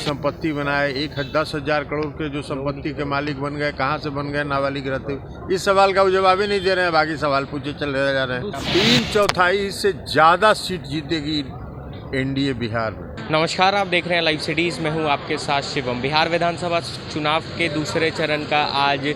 संपत्ति बनाए, 10,000 करोड़ के जो संपत्ति के मालिक बन गए, कहाँ से बन गए नाबालिग रहते हुए? इस सवाल का वो जवाब ही नहीं दे रहे हैं, बाकी सवाल पूछे चल रहे जा रहे हैं। 3/4 से ज़्यादा सीट जीतेगी एनडीए बिहार में। नमस्कार, आप देख रहे हैं लाइव सिटीज़। मैं हूं आपके साथ शिवम। बिहार विधानसभा चुनाव के दूसरे चरण का आज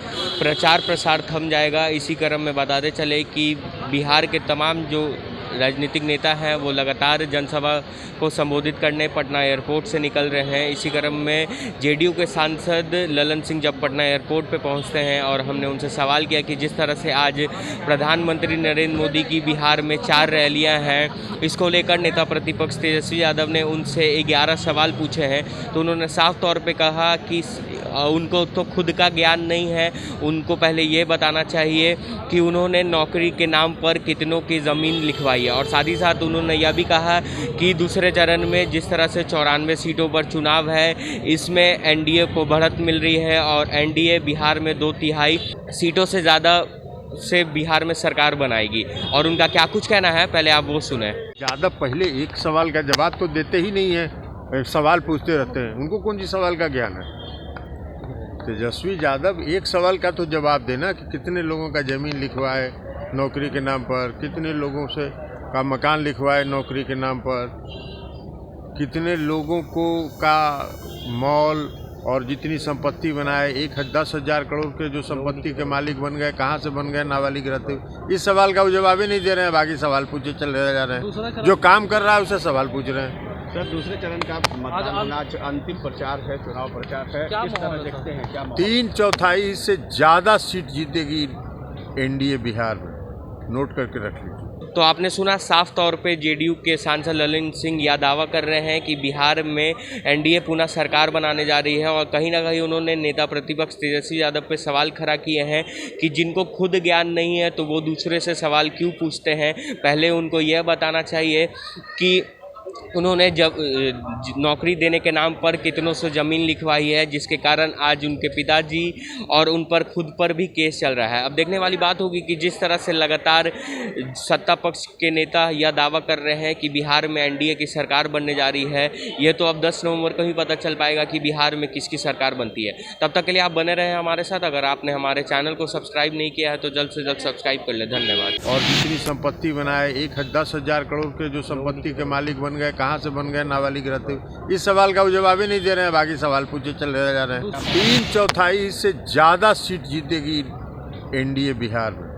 प्रचार प्रसार थम जाएगा। इसी क्रम में बताते चले कि बिहार के तमाम जो राजनीतिक नेता हैं वो लगातार जनसभा को संबोधित करने पटना एयरपोर्ट से निकल रहे हैं। इसी क्रम में जेडीयू के सांसद ललन सिंह जब पटना एयरपोर्ट पे पहुंचते हैं और हमने उनसे सवाल किया कि जिस तरह से आज प्रधानमंत्री नरेंद्र मोदी की बिहार में 4 रैलियां हैं, इसको लेकर नेता प्रतिपक्ष तेजस्वी यादव ने उनसे 11 सवाल पूछे हैं, तो उन्होंने साफ तौर पे कहा कि उनको तो खुद का ज्ञान नहीं है। उनको पहले ये बताना चाहिए कि उन्होंने नौकरी के नाम पर कितनों की ज़मीन लिखवाई है। और साथ ही साथ उन्होंने यह भी कहा कि दूसरे चरण में जिस तरह से 94 सीटों पर चुनाव है, इसमें एनडीए को बढ़त मिल रही है और एनडीए बिहार में 2/3 सीटों से ज़्यादा से बिहार में सरकार बनाएगी। और उनका क्या कुछ कहना है, पहले आप वो सुने। ज़्यादा पहले एक सवाल का जवाब तो देते ही नहीं है, सवाल पूछते रहते हैं। उनको कौन सी सवाल का ज्ञान है? तेजस्वी यादव एक सवाल का तो जवाब देना कि कितने लोगों का ज़मीन लिखवाए नौकरी के नाम पर, कितने लोगों से का मकान लिखवाए नौकरी के नाम पर, कितने लोगों को का मॉल और जितनी संपत्ति बनाए, 10,000 करोड़ के जो संपत्ति के मालिक बन गए, कहाँ से बन गए नाबालिग रहते हुए? इस सवाल का वो जवाब ही नहीं दे रहे हैं, बाकी सवाल पूछे चल रहे जा रहे हैं। जो काम कर रहा है उसे सवाल पूछ रहे हैं। सर, दूसरे चरण का मतदान आज अंतिम प्रचार है, चुनाव प्रचार है, किस तरह देखते हैं? क्या 3/4 से ज़्यादा सीट जीतेगी एनडीए बिहार में, नोट करके रख लीजिए। तो आपने सुना, साफ तौर पे जेडीयू के सांसद ललन सिंह यह दावा कर रहे हैं कि बिहार में एनडीए पुनः सरकार बनाने जा रही है। और कहीं ना कहीं उन्होंने नेता प्रतिपक्ष तेजस्वी यादव पे सवाल खड़ा किए हैं कि जिनको खुद ज्ञान नहीं है तो वो दूसरे से सवाल क्यों पूछते हैं। पहले उनको यह बताना चाहिए कि उन्होंने जब नौकरी देने के नाम पर कितनों से ज़मीन लिखवाई है, जिसके कारण आज उनके पिताजी और उन पर खुद पर भी केस चल रहा है। अब देखने वाली बात होगी कि जिस तरह से लगातार सत्ता पक्ष के नेता यह दावा कर रहे हैं कि बिहार में एनडीए की सरकार बनने जा रही है, यह तो अब 10 नवंबर को ही पता चल पाएगा कि बिहार में किसकी सरकार बनती है। तब तक के लिए आप बने रहे हमारे साथ। अगर आपने हमारे चैनल को सब्सक्राइब नहीं किया है तो जल्द से जल्द सब्सक्राइब कर ले। धन्यवाद। और जितनी संपत्ति बनाए, 10,000 करोड़ के जो संपत्ति के मालिक बन गए, कहाँ से बन गए नाबालिग रहते हुए? इस सवाल का वो जवाब ही नहीं दे रहे हैं, बाकी सवाल पूछे चल रहे जा रहे हैं। 3/4 से ज़्यादा सीट जीतेगी एनडीए बिहार में।